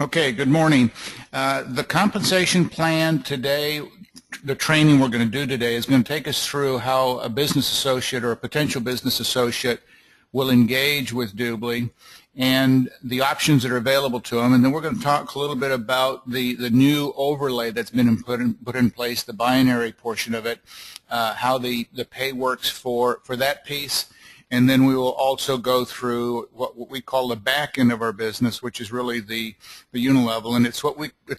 Okay, good morning. The compensation plan today, the training we're going to do today is going to take us through how a business associate or a potential business associate will engage with Dubli and the options that are available to them. And then we're going to talk a little bit about the new overlay that's been put in place, the binary portion of it, how the pay works for that piece. And then we will also go through what we call the back end of our business, which is really the unilevel, and it's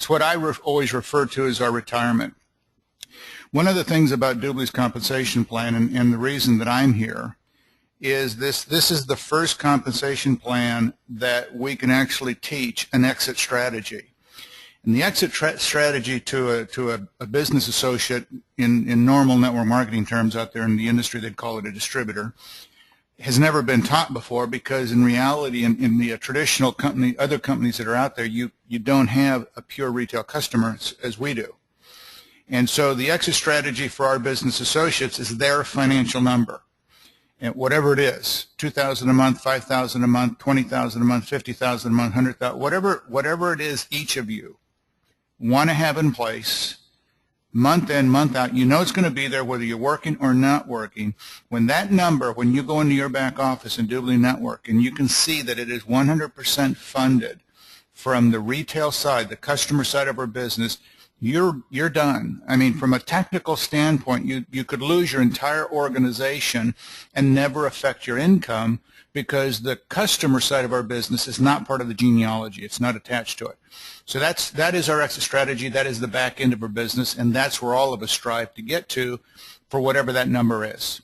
what I always refer to as our retirement. One of the things about Dubli's compensation plan, and the reason that I'm here, is this is the first compensation plan that we can actually teach an exit strategy. And the exit strategy to a business associate in normal network marketing terms out there in the industry, they'd call it a distributor, has never been taught before, because in reality, in the traditional company, other companies that are out there, you don't have a pure retail customer as we do. And so the exit strategy for our business associates is their financial number. And whatever it is, $2,000 a month, $5,000 a month, $20,000 a month, $50,000 a month, $100,000, whatever it is each of you want to have in place, month in, month out, you know it's going to be there whether you're working or not working. When that number, when you go into your back office in Dubli Network and you can see that it is 100% funded from the retail side, the customer side of our business, you're done. I mean, from a technical standpoint, you could lose your entire organization and never affect your income, because the customer side of our business is not part of the genealogy. It's not attached to it. So that is our exit strategy. That is the back end of our business, and that's where all of us strive to get to for whatever that number is.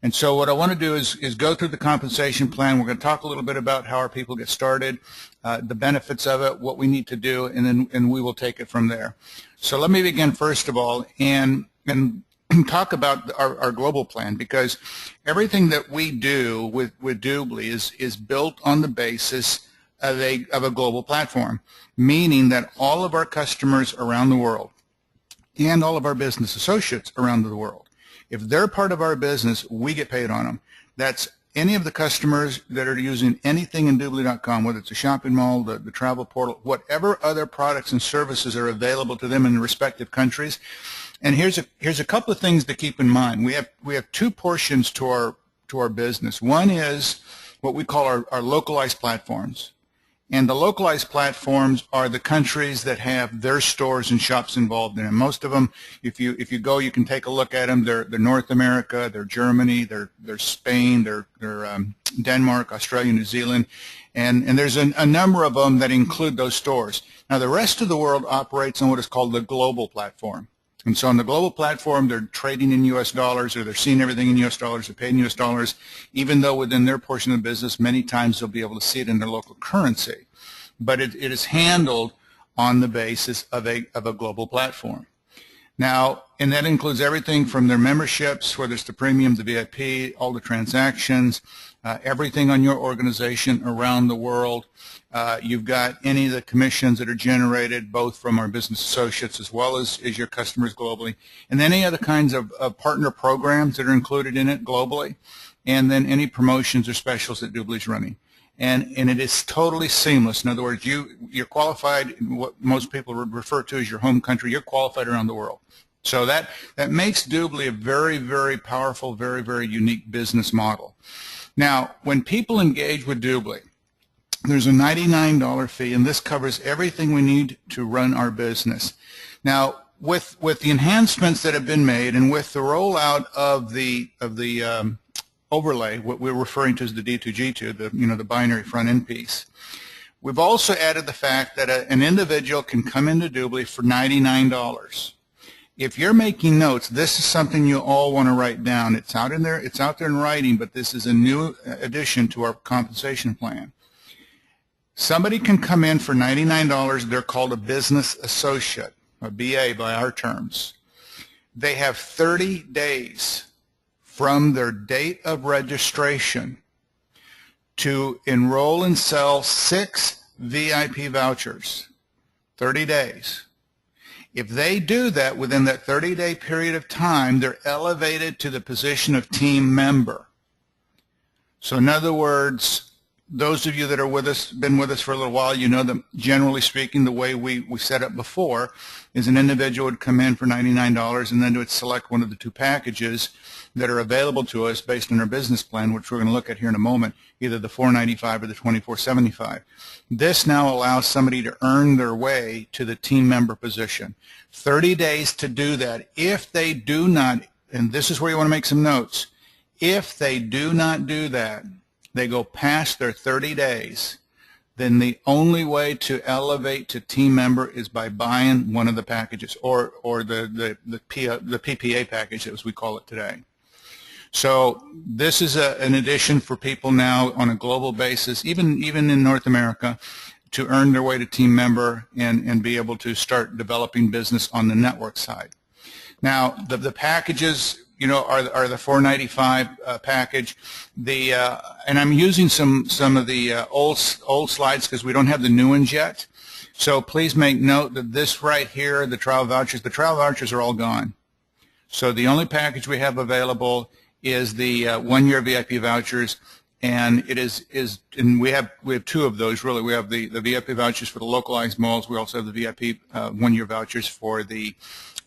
And so what I want to do is go through the compensation plan. We're going to talk a little bit about how our people get started, the benefits of it, what we need to do, and we will take it from there. So let me begin first of all and talk about our global plan, because everything that we do with Dubli is built on the basis of a global platform, meaning that all of our customers around the world and all of our business associates around the world, if they're part of our business, we get paid on them. That's any of the customers that are using anything in Dubli.com, whether it's a shopping mall, the travel portal, whatever other products and services are available to them in the respective countries. And here's a couple of things to keep in mind. We have two portions to our business. One is what we call our localized platforms. And the localized platforms are the countries that have their stores and shops involved in them. Most of them, if you go, you can take a look at them. They're North America, they're Germany, they're Spain, they're Denmark, Australia, New Zealand, and there's a number of them that include those stores. Now, the rest of the world operates on what is called the global platform. And so on the global platform, they're trading in U.S. dollars, or they're seeing everything in U.S. dollars, they're paying U.S. dollars, even though within their portion of the business, many times they'll be able to see it in their local currency. But it is handled on the basis of a global platform. Now, and that includes everything from their memberships, whether it's the premium, the VIP, all the transactions, everything on your organization around the world. You've got any of the commissions that are generated both from our business associates as well as your customers globally, and any other kinds of partner programs that are included in it globally, and then any promotions or specials that Dubli's running. And it is totally seamless. In other words, you're qualified in what most people would refer to as your home country. You're qualified around the world. So that makes Dubli a very, very powerful, very, very unique business model. Now, when people engage with Dubli, there's a $99 fee, and this covers everything we need to run our business. Now, with the enhancements that have been made, and with the rollout of the overlay, what we're referring to as the D2G2, the binary front end piece, we've also added the fact that an individual can come into Dubli for $99. If you're making notes, this is something you all want to write down. It's out in there. It's out there in writing, but this is a new addition to our compensation plan. Somebody can come in for $99. They're called a business associate, a BA by our terms. They have 30 days from their date of registration to enroll and sell 6 VIP vouchers, 30 days. If they do that within that 30-day period of time, they're elevated to the position of team member. So in other words, those of you that are with us, been with us for a little while, you know that generally speaking, the way we set up before is an individual would come in for $99 and then would select one of the two packages that are available to us based on our business plan, which we're going to look at here in a moment, either the $495 or the $2475. This now allows somebody to earn their way to the team member position. 30 days to do that. If they do not, and this is where you want to make some notes, if they do not do that, they go past their 30 days, then the only way to elevate to team member is by buying one of the packages, or the PPA package, as we call it today. So this is an addition for people now on a global basis, even in North America, to earn their way to team member and be able to start developing business on the network side. Now, the packages, you know, are the $495 package. And I'm using some of the old slides because we don't have the new ones yet. So please make note that this right here, the trial vouchers are all gone. So the only package we have available is the 1-year VIP vouchers, and and we have two of those really. We have the VIP vouchers for the localized malls. We also have the VIP 1-year vouchers for the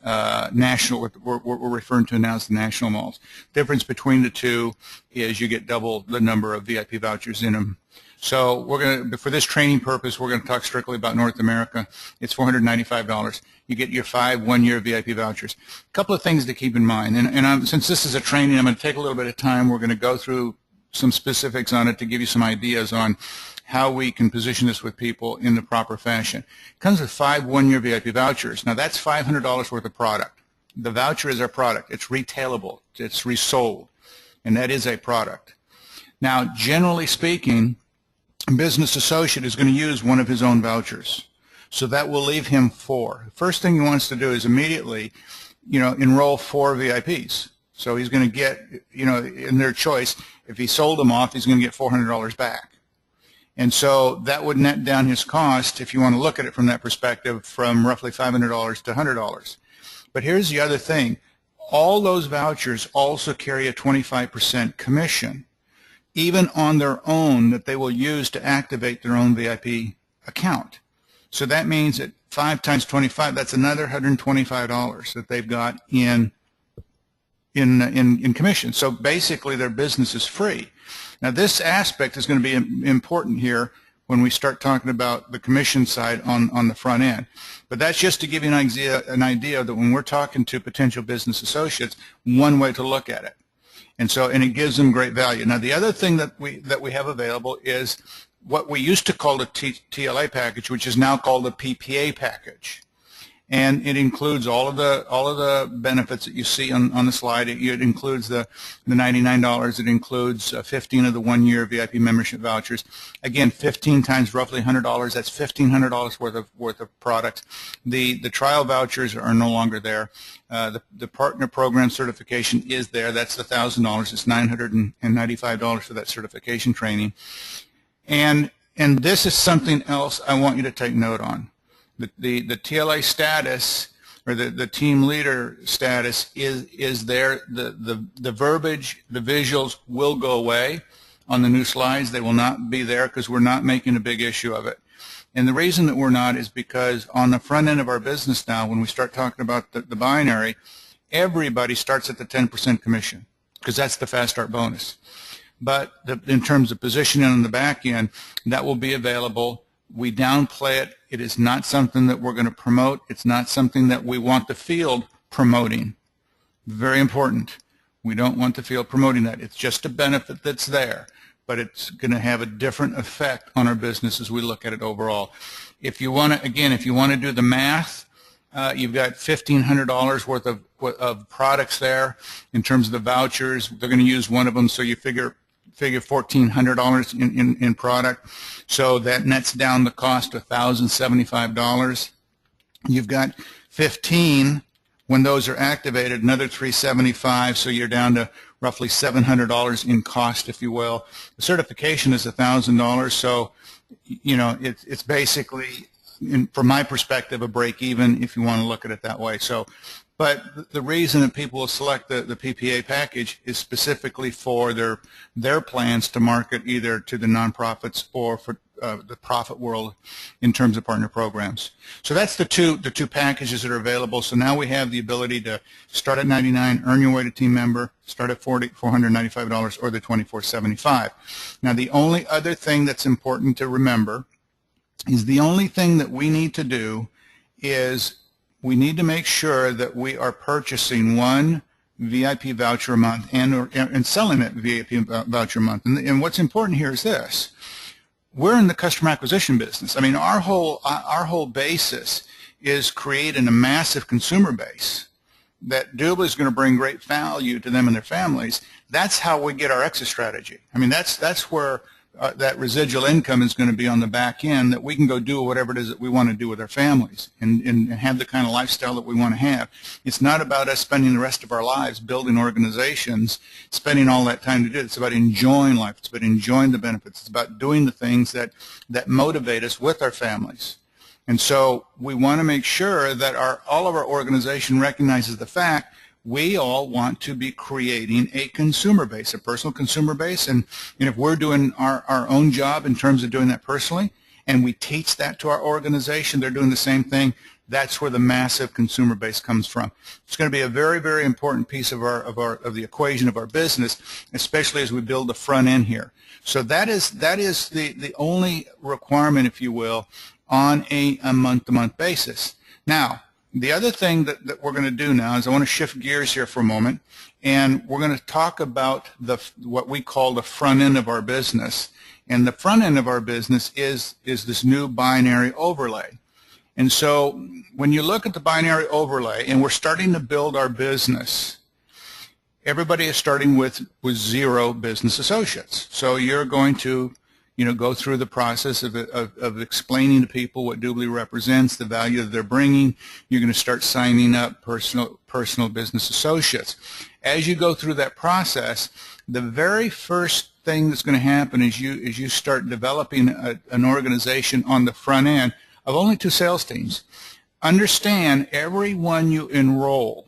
national, what we're referring to now as the national malls. Difference between the two is you get double the number of VIP vouchers in them. So we're going to, for this training purpose, we're going to talk strictly about North America. It's $495. You get your 5 1-year VIP vouchers. A couple of things to keep in mind, and since this is a training, I'm going to take a little bit of time. We're going to go through some specifics on it to give you some ideas on how we can position this with people in the proper fashion. It comes with 5 1-year VIP vouchers. Now that's $500 worth of product. The voucher is our product. It's retailable. It's resold, and that is a product. Now, generally speaking, a business associate is going to use one of his own vouchers. So that will leave him 4. First thing he wants to do is immediately, you know, enroll 4 VIPs. So he's going to get, you know, in their choice, if he sold them off, he's going to get $400 back. And so that would net down his cost, if you want to look at it from that perspective, from roughly $500 to $100. But here's the other thing. All those vouchers also carry a 25% commission, even on their own, that they will use to activate their own VIP account. So that means that 5 times 25, that's another $125 that they've got in commission. So basically their business is free. Now this aspect is going to be important here when we start talking about the commission side on the front end. But that's just to give you an idea that when we're talking to potential business associates, one way to look at it. And it gives them great value. Now the other thing that we have available is what we used to call the TLA package, which is now called the PPA package. And it includes all of the benefits that you see on the slide. It includes the $99. It includes 15 of the 1-year VIP membership vouchers. Again, 15 times roughly $100. That's $1,500 worth of product. The trial vouchers are no longer there. The partner program certification is there. That's the $1,000. It's $995 for that certification training. And this is something else I want you to take note on. The TLA status, or the team leader status, is there. The verbiage, the visuals will go away on the new slides. They will not be there because we're not making a big issue of it. And the reason that we're not is because on the front end of our business now, when we start talking about the binary, everybody starts at the 10% commission because that's the fast start bonus. But in terms of positioning on the back end, that will be available. We downplay it. It is not something that we're going to promote. It's not something that we want the field promoting. Very important. We don't want the field promoting that. It's just a benefit that's there, but it's going to have a different effect on our business as we look at it overall. If you want to, again, if you want to do the math, you've got $1,500 worth of products there in terms of the vouchers. They're going to use one of them, so you figure $1,400 in product. So that nets down the cost to $1,075. You've got 15 when those are activated, another $375, so you're down to roughly $700 in cost, if you will. The certification is $1,000, so you know it's basically, from my perspective, a break even if you want to look at it that way. So But the reason that people will select the PPA package is specifically for their plans to market either to the nonprofits or for the profit world in terms of partner programs. So that's the two packages that are available. So now we have the ability to start at $99, earn your way to team member, start at $495, or the $24.75. Now the only other thing that's important to remember is the only thing that we need to do is we need to make sure that we are purchasing one VIP voucher a month and selling it VIP voucher a month. And what's important here is this. We're in the customer acquisition business. I mean, our whole basis is creating a massive consumer base that Dubli is going to bring great value to them and their families. That's how we get our exit strategy. I mean, that's where that residual income is going to be on the back end, that we can go do whatever it is that we want to do with our families and have the kind of lifestyle that we want to have. It's not about us spending the rest of our lives building organizations, spending all that time to do it. It's about enjoying life. It's about enjoying the benefits. It's about doing the things that motivate us with our families. And so we want to make sure that all of our organization recognizes the fact we all want to be creating a consumer base, a personal consumer base, and if we're doing our own job in terms of doing that personally, and we teach that to our organization, they're doing the same thing, that's where the massive consumer base comes from. It's going to be a very, very important piece of the equation of our business, especially as we build the front end here. So that is the only requirement, if you will, on a month-to-month basis. Now, the other thing that we're going to do now is I want to shift gears here for a moment, and we're going to talk about what we call the front end of our business. And the front end of our business is this new binary overlay. And so when you look at the binary overlay, and we're starting to build our business, everybody is starting with 0 business associates. So you're going to go through the process of explaining to people what Dubli represents, the value that they're bringing. You're going to start signing up personal business associates. As you go through that process, the very first thing that's going to happen is you start developing an organization on the front end of only 2 sales teams. Understand, everyone you enroll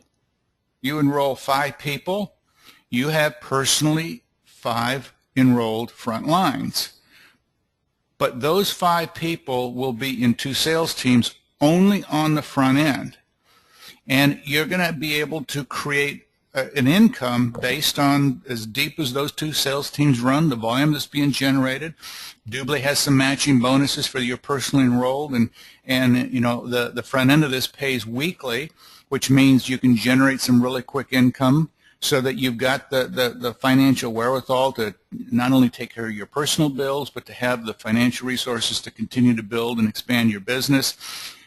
5 people, you have personally 5 enrolled front lines. But those 5 people will be in 2 sales teams only on the front end. And you're going to be able to create an income based on as deep as those 2 sales teams run, the volume that's being generated. Dubli has some matching bonuses for your personally enrolled, and the front end of this pays weekly, which means you can generate some really quick income so that you've got the financial wherewithal to not only take care of your personal bills, but to have the financial resources to continue to build and expand your business.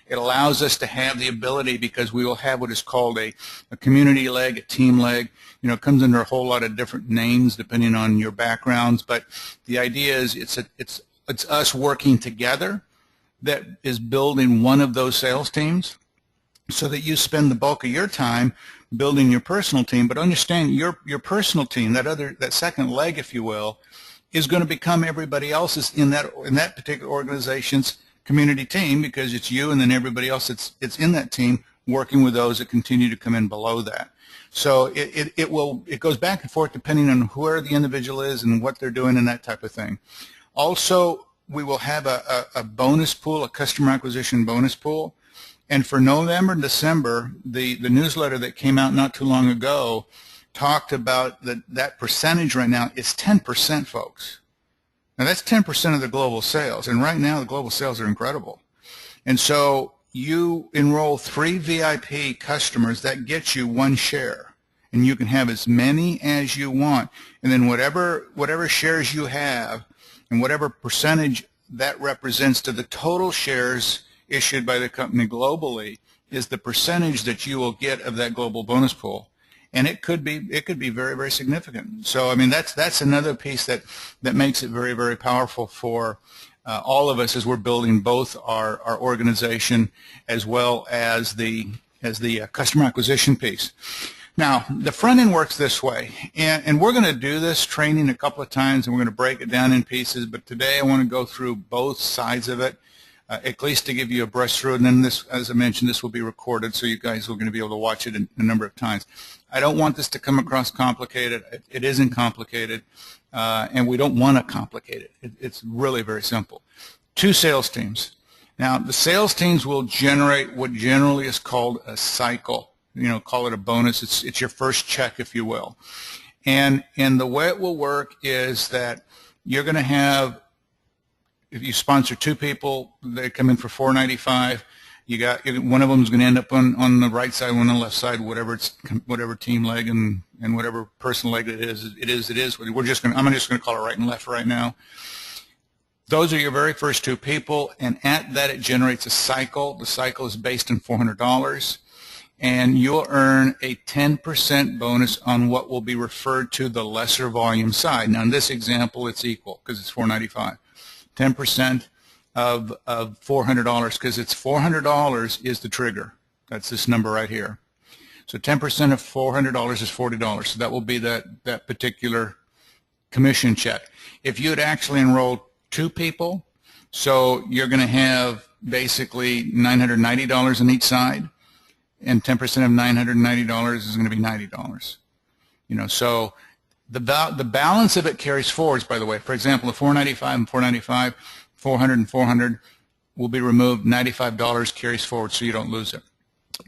It allows us to have the ability, because we will have what is called a community leg, a team leg. It comes under a whole lot of different names depending on your backgrounds, but the idea is it's us working together that is building one of those sales teams, so that you spend the bulk of your time building your personal team. But understand, your personal team, that second leg, if you will, is going to become everybody else's in that particular organization's community team, because it's you and then everybody else that's in that team working with those that continue to come in below that. So it goes back and forth depending on where the individual is and what they're doing and that type of thing. Also, we will have a bonus pool, a customer acquisition bonus pool. And for November and December, the newsletter that came out not too long ago talked about that percentage right now is 10%, folks. Now, that's 10% of the global sales, and right now the global sales are incredible. And so you enroll 3 VIP customers, that gets you 1 share, and you can have as many as you want. And then whatever shares you have and whatever percentage that represents to the total shares issued by the company globally is the percentage that you will get of that global bonus pool, and it could be very, very significant. So I mean, that's another piece that makes it very, very powerful for all of us as we're building both our organization as well as the customer acquisition piece. Now, the front end works this way, and we're going to do this training a couple of times, and we're going to break it down in pieces, but today I want to go through both sides of it. at least to give you a brush through. And then this, as I mentioned, this will be recorded, so you guys are going to be able to watch it a number of times. I don't want this to come across complicated. It isn't complicated, and we don't want to complicate it. It's really very simple. 2 sales teams. Now, the sales teams will generate what generally is called a cycle. Call it a bonus. It's your first check, if you will. And the way it will work is that you're going to have, if you sponsor 2 people, they come in for $4.95. You got one of them is going to end up on the right side, one on the left side, whatever team leg and whatever personal leg it is. I'm just going to call it right and left right now. Those are your very first 2 people, and at that it generates a cycle. The cycle is based on $400, and you'll earn a 10% bonus on what will be referred to the lesser volume side. Now, in this example, it's equal because it's $4.95. 10% of $400, because it's $400 is the trigger. That's this number right here. So 10% of $400 is $40. So that will be that particular commission check. If you had actually enrolled 2 people, so you're going to have basically $990 on each side, and 10% of $990 is going to be $90. So the balance of it carries forwards, by the way. For example, the $495 and $495, $400 and $400 will be removed. $95 carries forward, so you don't lose it.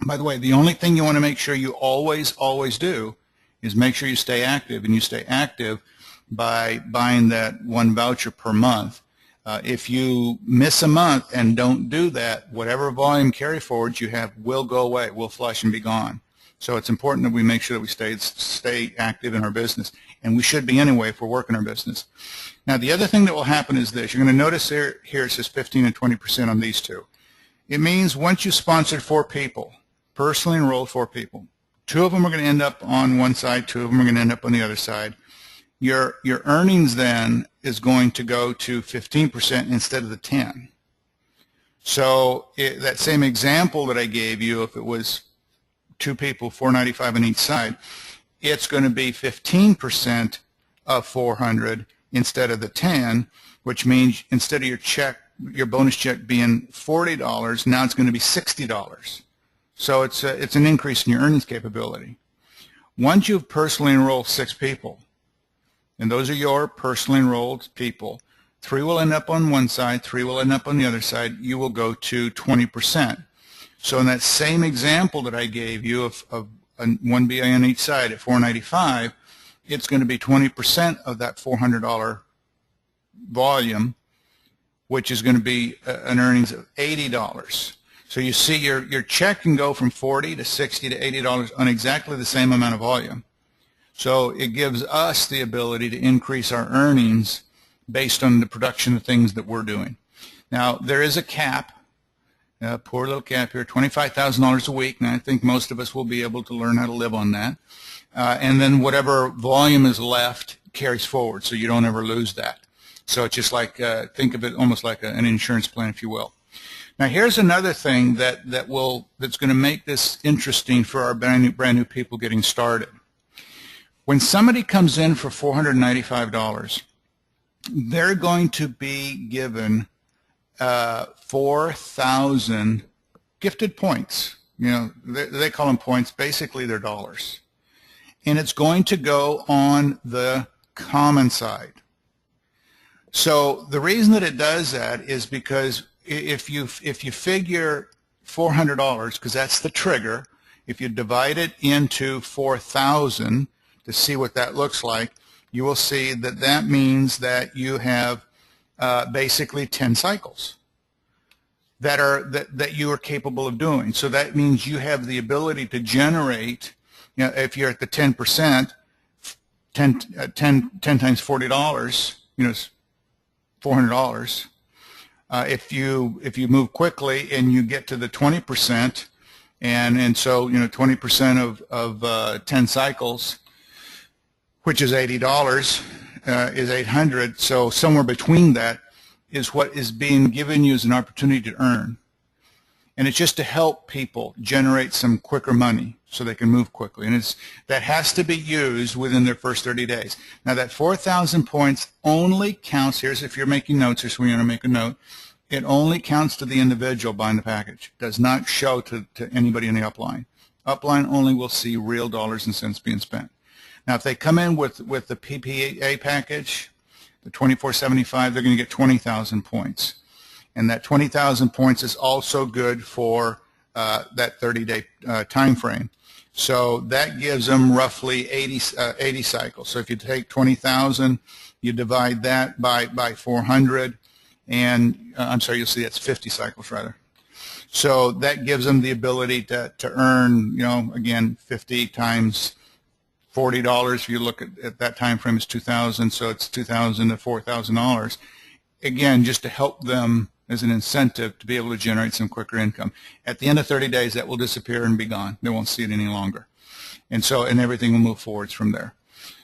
By the way, the only thing you want to make sure you always do is make sure you stay active, and you stay active by buying that 1 voucher per month. If you miss a month and don't do that, whatever volume carry forwards you have will go away, will flush and be gone. So it's important that we make sure that we stay active in our business, and we should be anyway if we're working our business. Now, the other thing that will happen is this. You're going to notice here it says 15 and 20% on these 2. It means once you sponsored 4 people, personally enrolled 4 people, 2 of them are going to end up on one side, 2 of them are going to end up on the other side. Your earnings then is going to go to 15% instead of the 10. So that same example that I gave you, if it was 2 people, $4.95 on each side, it's going to be 15% of $400 instead of the 10, which means instead of your bonus check being $40, now it's going to be $60. So it's an increase in your earnings capability. Once you've personally enrolled 6 people, and those are your personally enrolled people, 3 will end up on one side, 3 will end up on the other side, you will go to 20%. So in that same example that I gave you of 1 BA on each side at $4.95, it's going to be 20% of that $400 volume, which is going to be an earnings of $80. So you see your check can go from $40 to $60 to $80 on exactly the same amount of volume. So it gives us the ability to increase our earnings based on the production of things that we're doing. Now, there is a cap, poor little cap here, $25,000 a week, and I think most of us will be able to learn how to live on that. And then whatever volume is left carries forward, so you don't ever lose that. So it's just like, think of it almost like an insurance plan, if you will. Now, here's another thing that's going to make this interesting for our brand new people getting started. When somebody comes in for $495, they're going to be given 4,000 gifted points. They call them points. Basically, they're dollars. And it's going to go on the common side. So the reason that it does that is because if you figure $400, because that's the trigger, if you divide it into 4,000 to see what that looks like, you will see that that means that you have basically 10 cycles that you are capable of doing. So that means you have the ability to generate, if you're at the 10%, 10 times $40, $400. If you move quickly and you get to the 20%, and so 20% of 10 cycles, which is $80, is $800. So somewhere between that is what is being given you as an opportunity to earn. And it's just to help people generate some quicker money so they can move quickly. And that has to be used within their first 30 days. Now that 4,000 points only counts, here's if you're making notes, here's when you want to make a note, it only counts to the individual buying the package. It does not show to anybody in the upline. Upline only will see real dollars and cents being spent. Now, if they come in with the PPA package, the 2475, they're going to get 20,000 points. And that 20,000 points is also good for that 30-day time frame. So that gives them roughly 80 cycles. So if you take 20,000, you divide that by 400, and I'm sorry, you'll see that's 50 cycles rather. So that gives them the ability to earn, again, 50 times $40. If you look at that time frame, is 2,000, so it's $2,000 to $4,000. Again, just to help them as an incentive to be able to generate some quicker income. At the end of 30 days, that will disappear and be gone. They won't see it any longer. And everything will move forwards from there.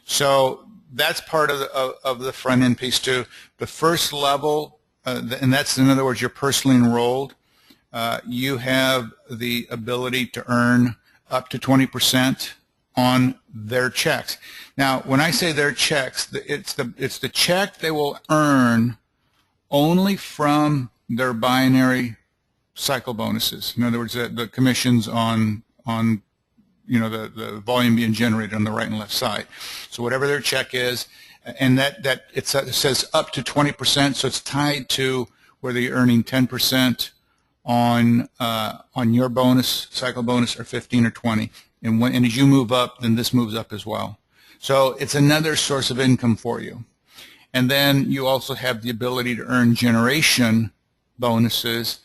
So that's part of the front end piece too. The first level, and that's, in other words, you're personally enrolled. You have the ability to earn up to 20% on their checks. Now, when I say their checks, it's the check they will earn only from their binary cycle bonuses. In other words, the commissions on the volume being generated on the right and left side. So whatever their check is, and that it says up to 20%, so it's tied to whether you're earning 10% on your bonus, cycle bonus, or 15 or 20. And as you move up, then this moves up as well. So it's another source of income for you. And then you also have the ability to earn generation bonuses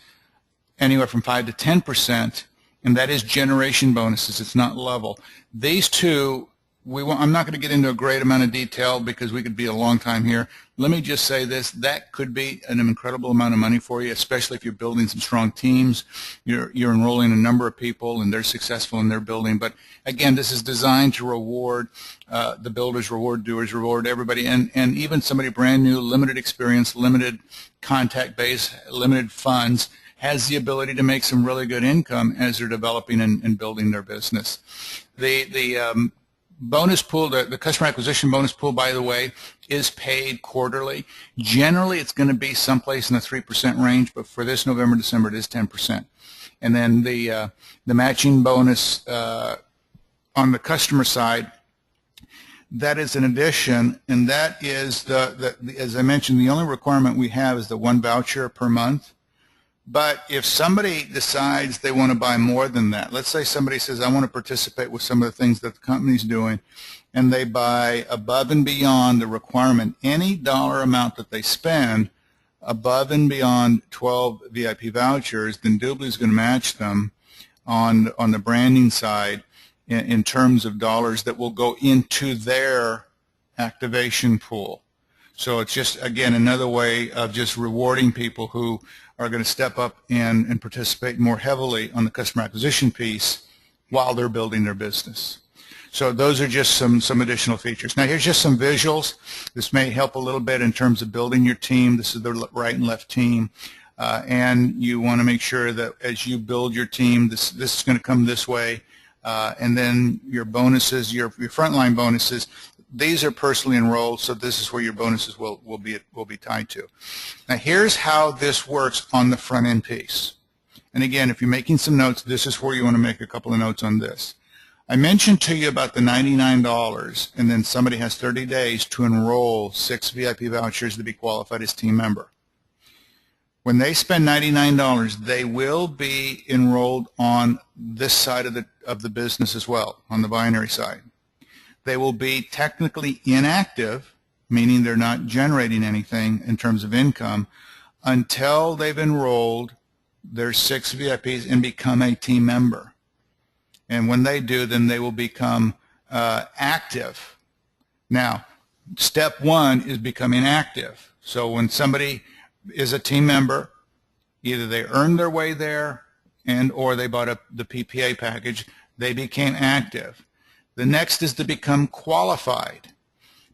anywhere from 5 to 10%, and that is generation bonuses. It's not level. These two, I'm not going to get into a great amount of detail because we could be a long time here. Let me just say this. That could be an incredible amount of money for you, especially if you're building some strong teams. You're enrolling a number of people, and they're successful in their building. But, again, this is designed to reward the builders, reward doers, reward everybody, and even somebody brand new, limited experience, limited contact base, limited funds, has the ability to make some really good income as they're developing and building their business. The bonus pool, the customer acquisition bonus pool, by the way, is paid quarterly. Generally, it's going to be someplace in the 3% range, but for this November, December, it is 10%. And then the matching bonus on the customer side, that is an addition, and that is, as I mentioned, the only requirement we have is the one voucher per month. But if somebody decides they want to buy more than that, let's say somebody says, I want to participate with some of the things that the company's doing, and they buy above and beyond the requirement, any dollar amount that they spend above and beyond 12 VIP vouchers, then Dubli is going to match them on the branding side in terms of dollars that will go into their activation pool. So it's just, again, another way of just rewarding people who are going to step up and participate more heavily on the customer acquisition piece while they're building their business. So those are just some additional features. Now here's just some visuals. This may help a little bit in terms of building your team. This is the right and left team. And you want to make sure that as you build your team, this is going to come this way. And then your bonuses, your frontline bonuses, these are personally enrolled, so this is where your bonuses will be tied to. Now here's how this works on the front end piece. And again, if you're making some notes, this is where you want to make a couple of notes on this. I mentioned to you about the $99, and then somebody has 30 days to enroll 6 VIP vouchers to be qualified as team member. When they spend $99, they will be enrolled on this side of the business as well, on the binary side. They will be technically inactive, meaning they're not generating anything in terms of income, until they've enrolled their 6 VIPs and become a team member. And when they do, then they will become active. Now, step one is becoming active. So when somebody is a team member, either they earned their way there or they bought the PPA package, they became active. The next is to become qualified.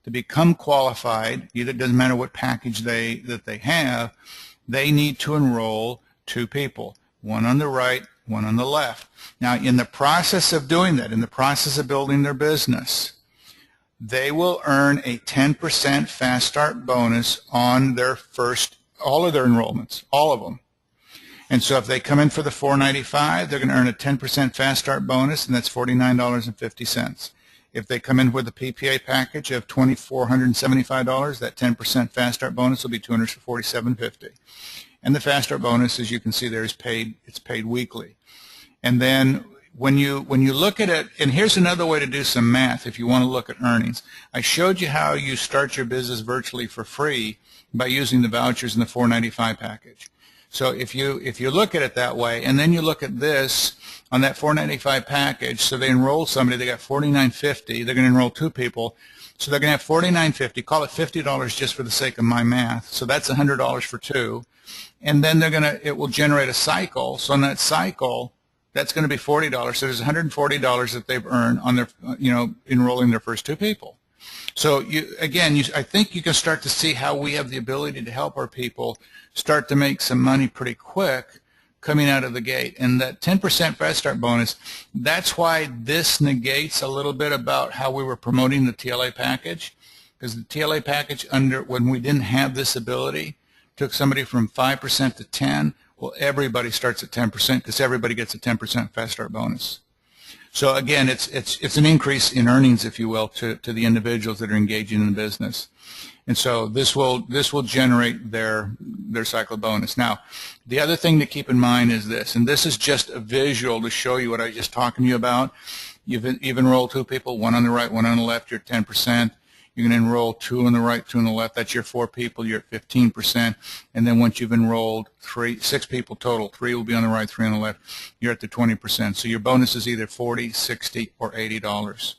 To become qualified, either doesn't matter what package that they have, they need to enroll 2 people, one on the right, one on the left. Now, in the process of doing that, in the process of building their business, they will earn a 10% fast start bonus on their first all of their enrollments, all of them. And so if they come in for the $495, they're going to earn a 10% fast start bonus, and that's $49.50. If they come in with a PPA package of $2,475, that 10% fast start bonus will be $247.50. And the fast start bonus, as you can see there, is paid. It's paid weekly. And then when you look at it, and here's another way to do some math if you want to look at earnings. I showed you how you start your business virtually for free by using the vouchers in the $495 package. So if you look at it that way, and then you look at this on that $495 package, so they enroll somebody, they got $49.50, they're going to enroll 2 people, so they're going to have $49.50, call it $50 just for the sake of my math, so that's $100 for 2, and then it will generate a cycle, so on that cycle, that's going to be $40, so there's $140 that they've earned on their, enrolling their first 2 people. So I think you can start to see how we have the ability to help our people start to make some money pretty quick coming out of the gate. And that 10% fast start bonus, that's why this negates a little bit about how we were promoting the TLA package, because the TLA package, when we didn't have this ability, took somebody from 5% to 10. Well, everybody starts at 10% because everybody gets a 10% fast start bonus. So again, it's an increase in earnings, if you will, to the individuals that are engaging in the business. And so this will generate their cycle bonus. Now, the other thing to keep in mind is this, and this is just a visual to show you what I was just talking to you about. You've enrolled 2 people, 1 on the right, 1 on the left, you're 10%. You're going to enroll 2 on the right, 2 on the left. That's your 4 people. You're at 15%. And then once you've enrolled 6 people total, 3 will be on the right, 3 on the left, you're at the 20%. So your bonus is either $40, $60, or $80.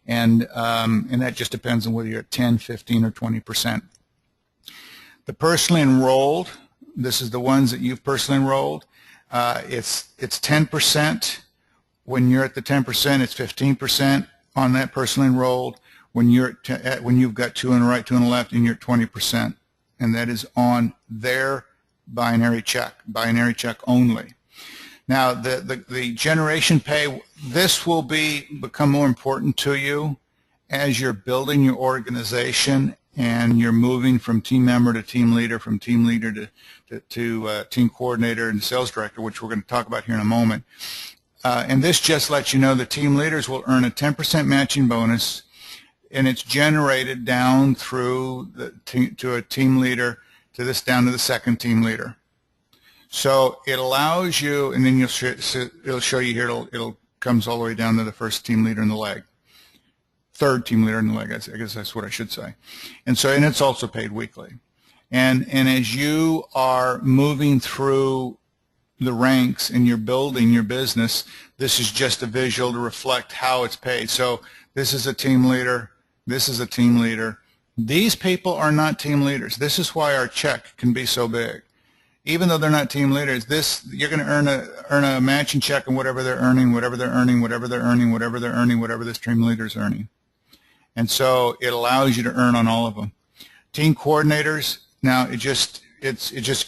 And that just depends on whether you're at 10, 15, or 20%. The personally enrolled, this is the ones that you've personally enrolled. It's 10%. When you're at the 10%, it's 15% on that personally enrolled. When you've got 2 on the right, 2 on the left, and you're at 20%, and that is on their binary check only. Now, the generation pay, this will become more important to you as you're building your organization and you're moving from team member to team leader, from team leader to team coordinator and sales director, which we're going to talk about here in a moment. And this just lets you know the team leaders will earn a 10% matching bonus, and it's generated down through to a team leader, down to the second team leader. So it allows you, and then it'll show you here, it'll comes all the way down to the first team leader in the leg, third team leader in the leg, I guess that's what I should say. And it's also paid weekly. And as you are moving through the ranks and you're building your business, this is just a visual to reflect how it's paid. So this is a team leader. This is a team leader. These people are not team leaders. This is why our check can be so big. Even though they're not team leaders, you're going to earn a matching check on whatever they're earning, whatever they're earning, whatever they're earning, whatever they're earning, whatever this team leader is earning. And so it allows you to earn on all of them. Team coordinators, now it just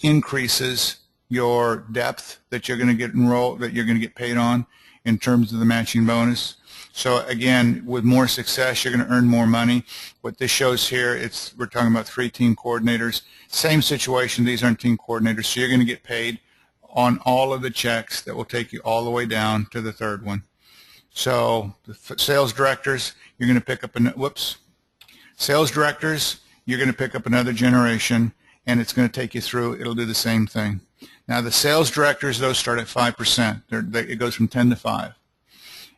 increases your depth that you're going to get enrolled, that you're going to get paid on in terms of the matching bonus. So again, with more success, you're going to earn more money. What this shows here, we're talking about 3 team coordinators. Same situation, these aren't team coordinators, so you're going to get paid on all of the checks that will take you all the way down to the third one. So the sales directors, you're going to pick up sales directors, you're going to pick up another generation, and it's going to take you through, it'll do the same thing. Now the sales directors, those start at 5%. It goes from 10 to 5.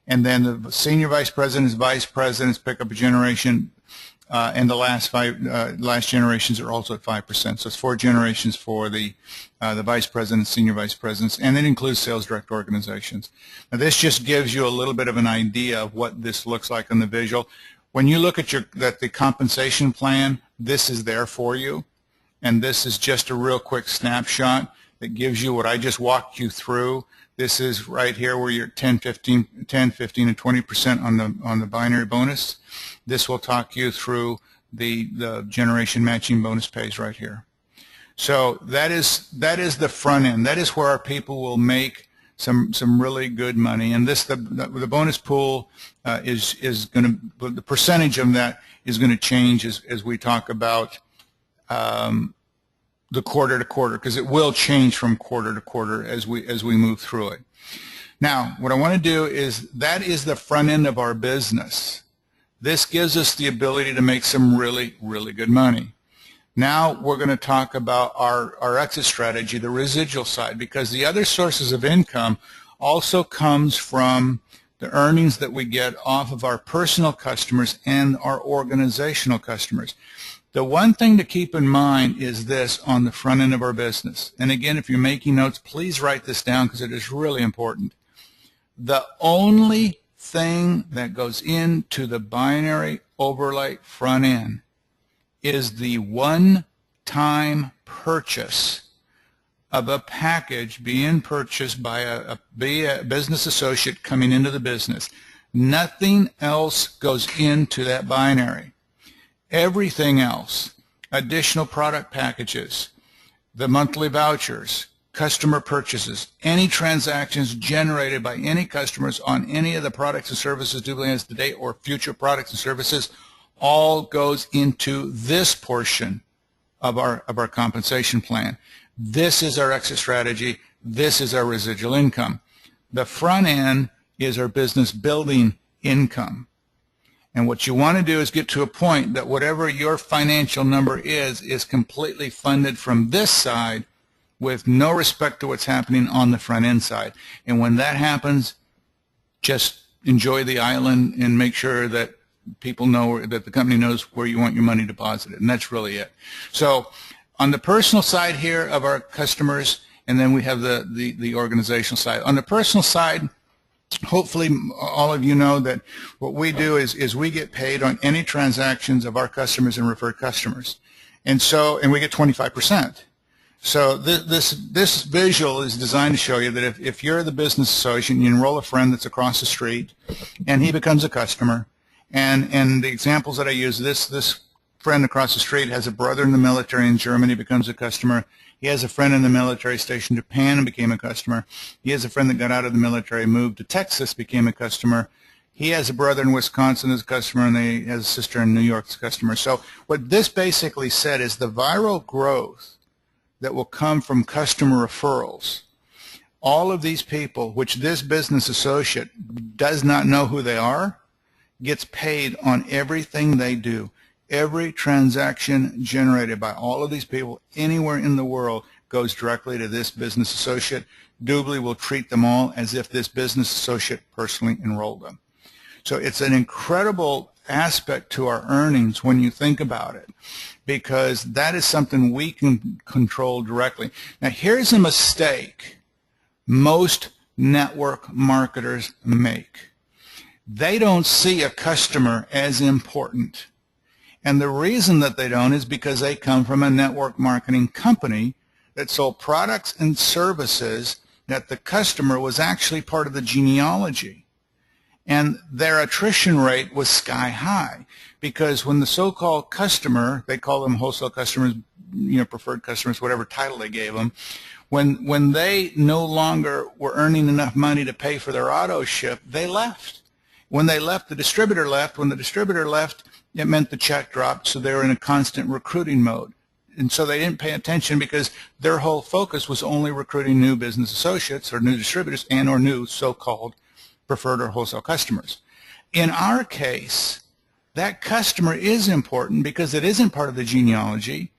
And then the senior vice presidents, vice presidents pick up a generation, and the last generations are also at 5%. So it's 4 generations for the vice presidents, senior vice presidents, and it includes sales direct organizations. Now this just gives you a little bit of an idea of what this looks like on the visual. When you look at the compensation plan, this is there for you, and this is just a real quick snapshot that gives you what I just walked you through. This is right here where you're 10, 15, and 20% on the binary bonus. This will talk you through the generation matching bonus pays right here. So that is the front end. That is where our people will make some really good money. And the bonus pool is going to, the percentage of that is going to change as we talk about the quarter to quarter, because it will change from quarter to quarter as we move through it. Now, what I want to do is, that is the front end of our business. This gives us the ability to make some really, really good money. Now we're going to talk about our exit strategy, the residual side, because the other sources of income also comes from the earnings that we get off of our personal customers and our organizational customers. The one thing to keep in mind is this on the front end of our business. And again, if you're making notes, please write this down because it is really important. The only thing that goes into the binary overlay front end is the one-time purchase of a package being purchased by a business associate coming into the business. Nothing else goes into that binary. Everything else, additional product packages, the monthly vouchers, customer purchases, any transactions generated by any customers on any of the products and services Dubli has today or future products and services, all goes into this portion of our compensation plan. This is our exit strategy. This is our residual income. The front end is our business building income. And what you want to do is get to a point that whatever your financial number is completely funded from this side with no respect to what's happening on the front end side. And when that happens, just enjoy the island and make sure that people know, that the company knows where you want your money deposited. And that's really it. So on the personal side here of our customers, and then we have the organizational side. On the personal side, hopefully all of you know that what we do is we get paid on any transactions of our customers and referred customers. And we get 25%. So this visual is designed to show you that if you're the business associate and you enroll a friend that's across the street and he becomes a customer, and the examples that I use, this friend across the street has a brother in the military in Germany, becomes a customer. He has a friend in the military stationed in Japan and became a customer. He has a friend that got out of the military, moved to Texas, became a customer. He has a brother in Wisconsin as a customer, and he has a sister in New York as a customer. So what this basically said is the viral growth that will come from customer referrals, all of these people, which this business associate does not know who they are, gets paid on everything they do. Every transaction generated by all of these people anywhere in the world goes directly to this business associate. Dubli will treat them all as if this business associate personally enrolled them. So it's an incredible aspect to our earnings when you think about it, because that is something we can control directly. Now here's a mistake most network marketers make. They don't see a customer as important. And the reason that they don't is because they come from a network marketing company that sold products and services that the customer was actually part of the genealogy. And their attrition rate was sky high, because when the so-called customer, they call them wholesale customers, preferred customers, whatever title they gave them, when they no longer were earning enough money to pay for their auto ship, they left. When they left, the distributor left. When the distributor left, it meant the check dropped, so they were in a constant recruiting mode. And so they didn't pay attention because their whole focus was only recruiting new business associates or new distributors and or new so-called preferred or wholesale customers. In our case, that customer is important because it isn't part of the genealogy.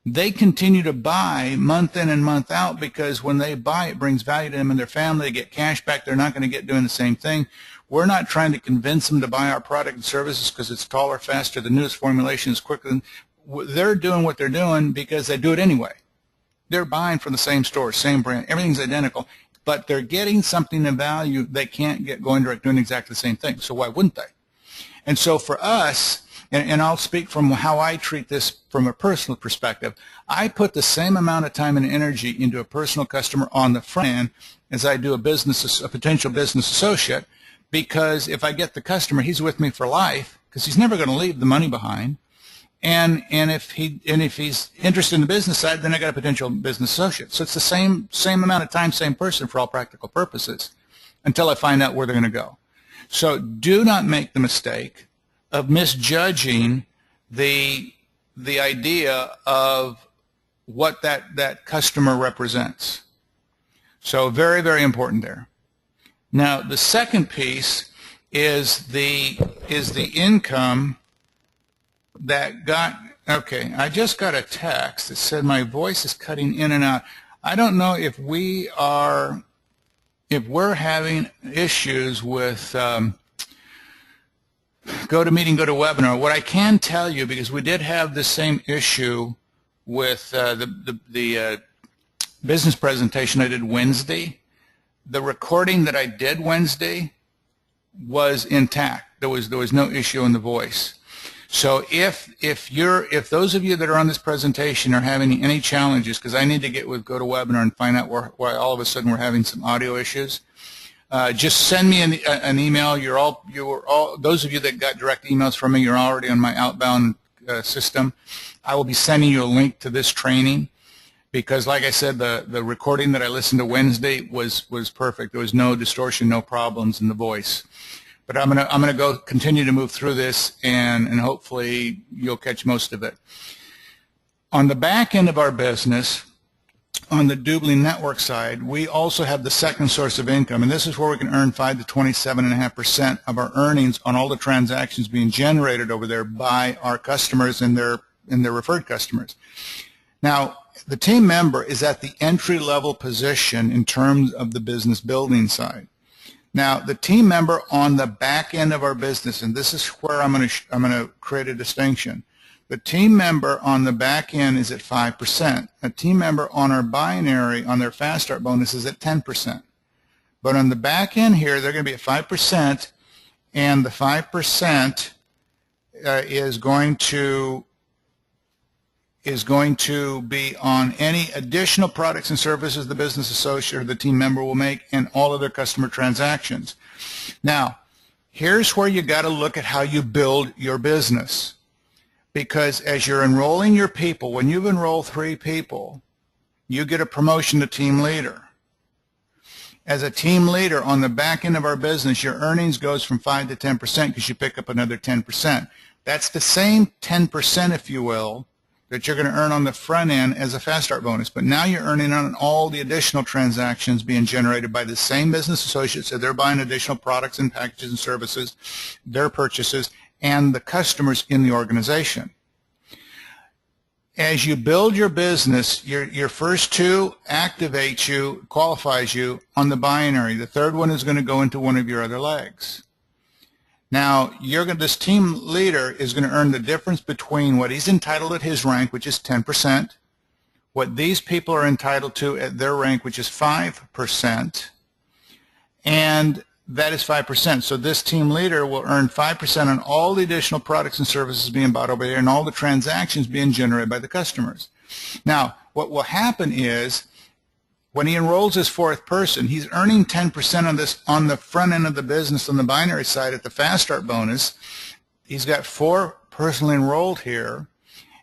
They continue to buy month in and month out because when they buy, it brings value to them and their family. They get cash back. They're not going to get doing the same thing. We're not trying to convince them to buy our product and services because it's taller, faster, the newest formulation is quicker. They're doing what they're doing because they do it anyway. They're buying from the same store, same brand, everything's identical, but they're getting something of value they can't get going direct doing exactly the same thing. So why wouldn't they? And so for us, and I'll speak from how I treat this from a personal perspective, I put the same amount of time and energy into a personal customer on the front end as I do a potential business associate, because if I get the customer, he's with me for life because he's never going to leave the money behind. And if he's interested in the business side, then I got a potential business associate. So it's the same amount of time, same person for all practical purposes until I find out where they're going to go. So do not make the mistake of misjudging the idea of what that customer represents. So very, very important there. Now, the second piece is the income that got, okay, I just got a text that said my voice is cutting in and out. I don't know if we're having issues with GoToMeeting, GoToWebinar. What I can tell you, because we did have the same issue with the business presentation I did Wednesday, the recording that I did Wednesday was intact. There was no issue in the voice. So if those of you that are on this presentation are having any challenges, because I need to get with GoToWebinar and find out why all of a sudden we're having some audio issues, just send me an email. Those of you that got direct emails from me, you're already on my outbound system. I will be sending you a link to this training, because like I said, the recording that I listened to Wednesday was perfect. There was no distortion, no problems in the voice. But I'm gonna continue to move through this, and hopefully you'll catch most of it. On the back end of our business, on the Dubli network side, we also have the second source of income, and this is where we can earn 5 to 27.5% of our earnings on all the transactions being generated over there by our customers and their referred customers. Now, the team member is at the entry-level position in terms of the business building side. Now, the team member on the back end of our business, and this is where I'm going to create a distinction. The team member on the back end is at 5%. A team member on our binary, on their fast start bonus, is at 10%. But on the back end here, they're going to be at 5%, and the 5% is going to be on any additional products and services the business associate or the team member will make, and all of their customer transactions. Now, here's where you got to look at how you build your business. Because as you're enrolling your people, when you've enrolled 3 people, you get a promotion to team leader. As a team leader on the back end of our business, your earnings goes from 5 to 10% because you pick up another 10%. That's the same 10%, if you will, that you're going to earn on the front end as a fast start bonus. But now you're earning on all the additional transactions being generated by the same business associates, so they're buying additional products and packages and services, their purchases, and the customers in the organization. As you build your business, your first 2 activates you, qualifies you on the binary. The third one is going to go into one of your other legs. Now, this team leader is going to earn the difference between what he's entitled at his rank, which is 10%, what these people are entitled to at their rank, which is 5%, and that is 5%. So this team leader will earn 5% on all the additional products and services being bought over there and all the transactions being generated by the customers. Now, what will happen is when he enrolls his 4th person, he's earning 10% on this on the front end of the business on the binary side at the fast start bonus. He's got 4 personally enrolled here,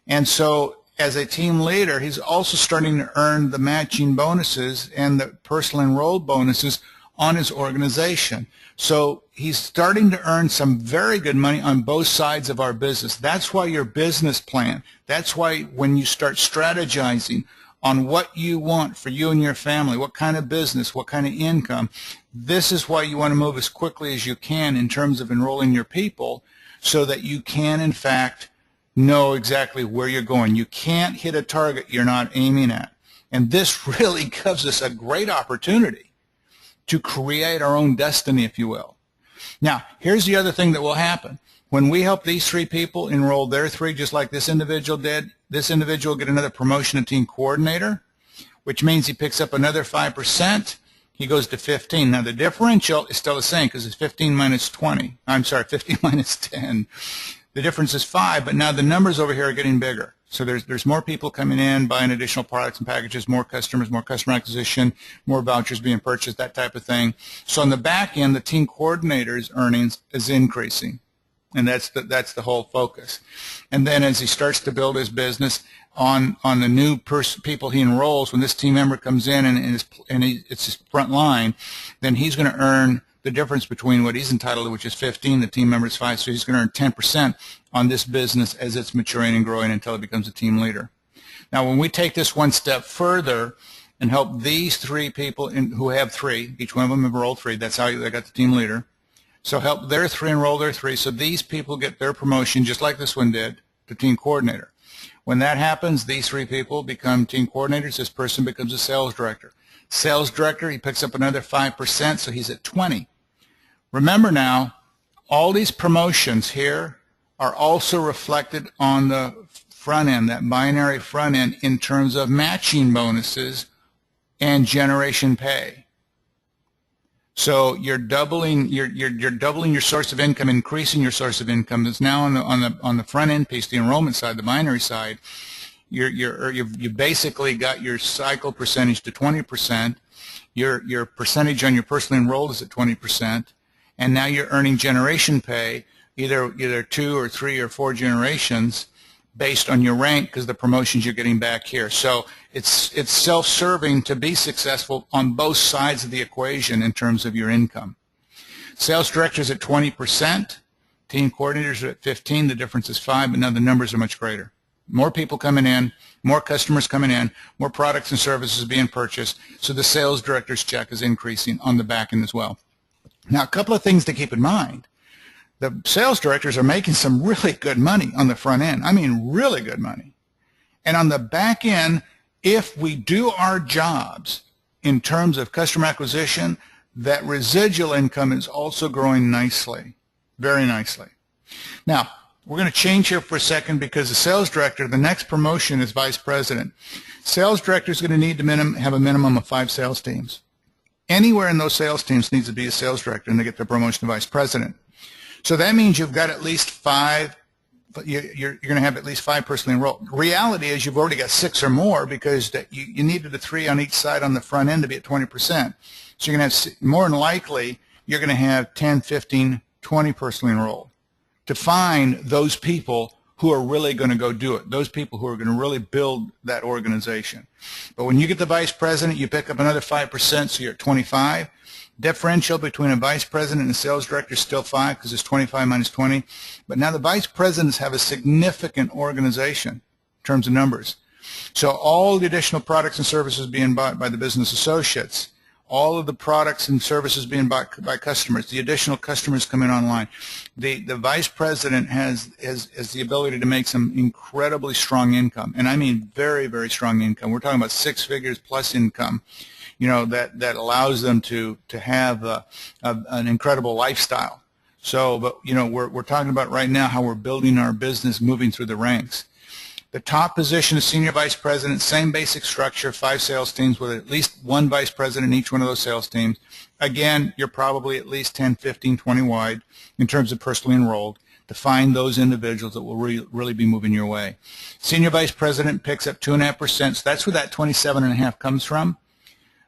and so as a team leader, he's also starting to earn the matching bonuses and the personally enrolled bonuses on his organization. So he's starting to earn some very good money on both sides of our business. That's why your business plan, that's why when you start strategizing on what you want for you and your family, what kind of business, what kind of income, this is why you want to move as quickly as you can in terms of enrolling your people so that you can, in fact, know exactly where you're going. You can't hit a target you're not aiming at. And this really gives us a great opportunity to create our own destiny, if you will. Now, here's the other thing that will happen. When we help these 3 people enroll their 3, just like this individual did, this individual will get another promotion to team coordinator, which means he picks up another 5%. He goes to 15. Now, the differential is still the same because it's 15 minus 20. I'm sorry, 15 minus 10. The difference is 5, but now the numbers over here are getting bigger. So there's more people coming in, buying additional products and packages, more customers, more customer acquisition, more vouchers being purchased, that type of thing. So on the back end, the team coordinator's earnings is increasing, and that's the whole focus. And then as he starts to build his business on the new people he enrolls, when this team member comes in and it's his front line, then he's going to earn the difference between what he's entitled to, which is 15, the team member is 5, so he's going to earn 10% on this business as it's maturing and growing until it becomes a team leader. Now, when we take this one step further and help these three people who have three, each one of them enrolled three, that's how they got the team leader. So help their three enroll their three, so these people get their promotion just like this one did to team coordinator. When that happens, these three people become team coordinators. This person becomes a sales director. Sales director, he picks up another 5%, so he's at 20. Remember now, all these promotions here are also reflected on the front end, that binary front end, in terms of matching bonuses and generation pay. So you're doubling your source of income, increasing your source of income. That's now on the front end piece, the enrollment side, the binary side. You've basically got your cycle percentage to 20%. Your percentage on your personally enrolled is at 20%, and now you're earning generation pay, either 2 or 3 or 4 generations based on your rank because the promotions you're getting back here. So it's self-serving to be successful on both sides of the equation in terms of your income. Sales directors at 20%, team coordinators are at 15. The difference is 5, but now the numbers are much greater. More people coming in, more customers coming in, more products and services being purchased, so the sales director's check is increasing on the back end as well. Now, a couple of things to keep in mind. The sales directors are making some really good money on the front end. I mean, really good money. And on the back end, if we do our jobs in terms of customer acquisition, that residual income is also growing nicely, very nicely. Now, we're going to change here for a second because the sales director, the next promotion is vice president. Sales director is going to need to have a minimum of 5 sales teams. Anywhere in those sales teams needs to be a sales director, and they get their promotion to vice president. So that means you've got at least 5, you're going to have at least 5 personally enrolled. Reality is you've already got 6 or more because you needed a 3 on each side on the front end to be at 20%. So you're going to have, more than likely, you're going to have 10, 15, 20 personally enrolled to find those people who are really going to go do it, those people who are going to really build that organization. But when you get the vice president, you pick up another 5%, so you're at 25. Differential between a vice president and a sales director is still 5 because it's 25 minus 20. But now the vice presidents have a significant organization in terms of numbers. So all the additional products and services being bought by the business associates, all of the products and services being bought by customers, the additional customers coming online. The vice president has the ability to make some incredibly strong income, and I mean very, very strong income. We're talking about 6 figures plus income, you know, that allows them to have an incredible lifestyle. So, but you know, we're talking about right now how we're building our business, moving through the ranks. The top position is senior vice president, same basic structure, 5 sales teams with at least 1 vice president in each one of those sales teams. Again, you're probably at least 10, 15, 20 wide in terms of personally enrolled to find those individuals that will really be moving your way. Senior vice president picks up 2.5%, so that's where that 27.5 comes from.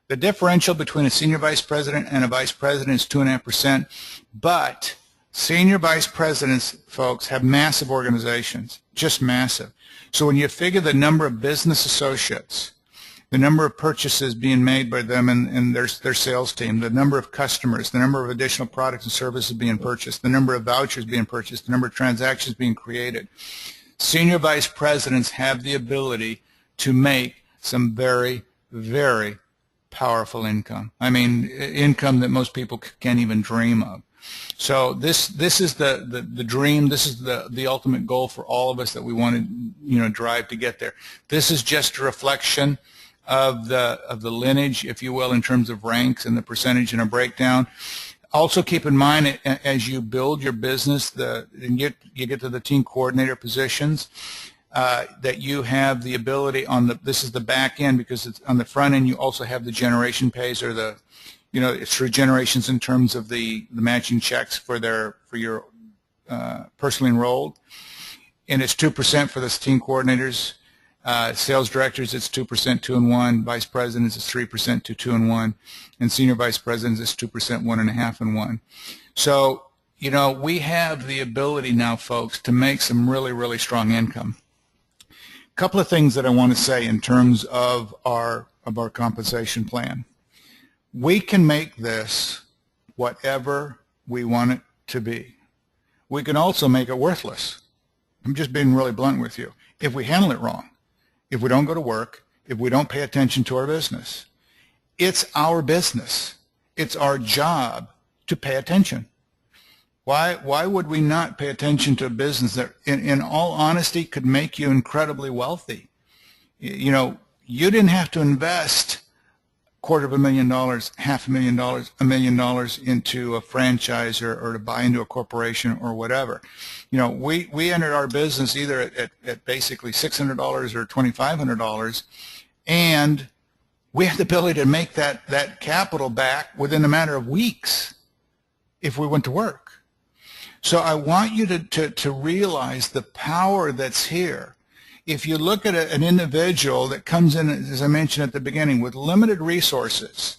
The differential between a senior vice president and a vice president is 2.5%, but senior vice presidents, folks, have massive organizations, just massive. So when you figure the number of business associates, the number of purchases being made by them and their sales team, the number of customers, the number of additional products and services being purchased, the number of vouchers being purchased, the number of transactions being created, senior vice presidents have the ability to make some very, very powerful income. I mean, income that most people can't even dream of. So this is the dream. This is the ultimate goal for all of us that we want to, you know, drive to get there. This is just a reflection of the lineage, if you will, in terms of ranks and the percentage and a breakdown. Also keep in mind as you build your business, and you get to the team coordinator positions, that you have the ability on this is the back end, because it's on the front end you also have the generation pays, or the, you know, it's through generations in terms of the matching checks for your personally enrolled, and it's 2% for the team coordinators. Sales directors, it's 2%, 2 and 1. Vice presidents, it's 3%, 2 and 1, and senior vice presidents, it's 2%, 1.5 and 1. So, you know, we have the ability now, folks, to make some really, really strong income. A couple of things that I want to say in terms of our compensation plan. We can make this whatever we want it to be. We can also make it worthless. I'm just being really blunt with you. If we handle it wrong, if we don't go to work, if we don't pay attention to our business. It's our business. It's our job to pay attention. Why would we not pay attention to a business that, in all honesty, could make you incredibly wealthy? You know, you didn't have to invest $250,000, $500,000, $1 million into a franchise or to buy into a corporation or whatever. You know, we entered our business either at basically $600 or $2,500, and we have the ability to make that capital back within a matter of weeks if we went to work. So I want you to realize the power that's here. If you look at an individual that comes in, as I mentioned at the beginning, with limited resources,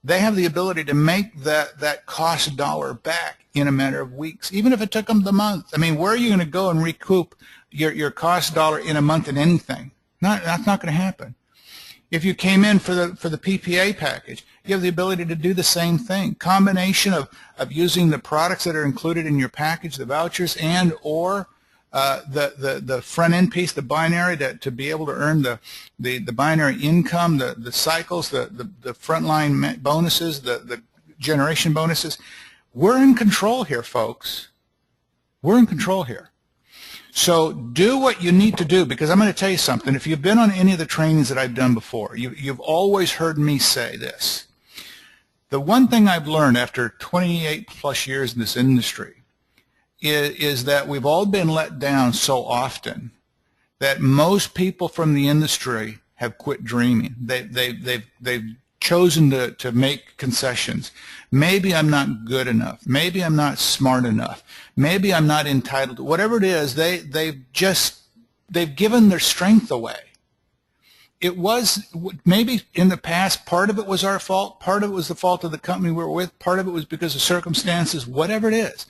they have the ability to make that cost dollar back in a matter of weeks, even if it took them the month. I mean, where are you going to go and recoup your cost dollar in a month in anything? That's not going to happen. If you came in for the PPA package, you have the ability to do the same thing. Combination of using the products that are included in your package, the vouchers, and or the front end piece, the binary, to be able to earn the binary income, the cycles, the frontline bonuses, the generation bonuses. We're in control here, folks. We're in control here. So do what you need to do, because I'm going to tell you something. If you've been on any of the trainings that I've done before, you've always heard me say this. The one thing I've learned after 28 plus years in this industry is that we've all been let down so often that most people from the industry have quit dreaming. They've chosen to make concessions. Maybe I'm not good enough. Maybe I'm not smart enough. Maybe I'm not entitled to whatever it is. They've given their strength away. It was maybe in the past, part of it was our fault, part of it was the fault of the company we were with, part of it was because of circumstances, whatever it is.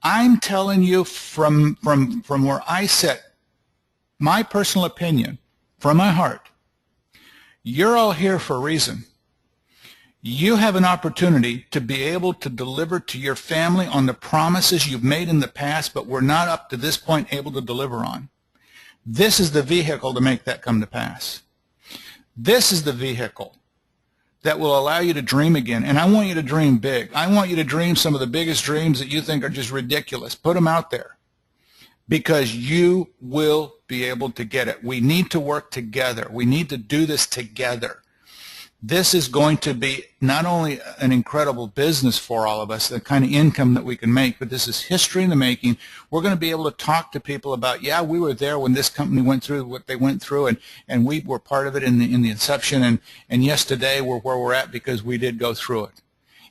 I'm telling you from where I sit, my personal opinion, from my heart, you're all here for a reason. You have an opportunity to be able to deliver to your family on the promises you've made in the past, but we're not up to this point able to deliver on. This is the vehicle to make that come to pass. This is the vehicle that will allow you to dream again. And I want you to dream big. I want you to dream some of the biggest dreams that you think are just ridiculous. Put them out there, because you will be able to get it. We need to work together. We need to do this together. This is going to be not only an incredible business for all of us, the kind of income that we can make, but this is history in the making. We're going to be able to talk to people about, yeah, we were there when this company went through what they went through, and we were part of it in the inception, and yes, today we're where we're at because we did go through it.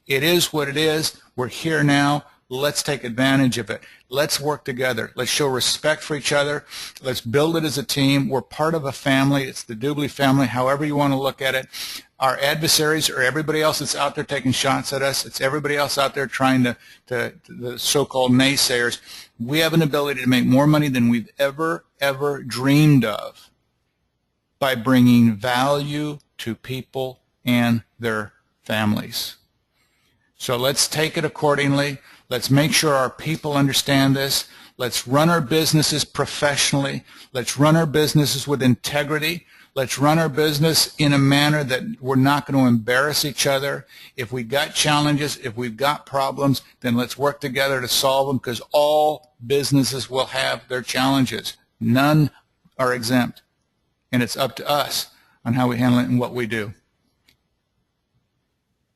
It is what it is. We're here now. Let's take advantage of it. Let's work together. Let's show respect for each other. Let's build it as a team. We're part of a family. It's the Dubli family, however you want to look at it. Our adversaries are everybody else that's out there taking shots at us. It's everybody else out there trying to the so-called naysayers. We have an ability to make more money than we've ever dreamed of by bringing value to people and their families. So let's take it accordingly. Let's make sure our people understand this. Let's run our businesses professionally. Let's run our businesses with integrity. Let's run our business in a manner that we're not going to embarrass each other. If we've got challenges, if we've got problems, then let's work together to solve them, because all businesses will have their challenges. None are exempt, and it's up to us on how we handle it and what we do.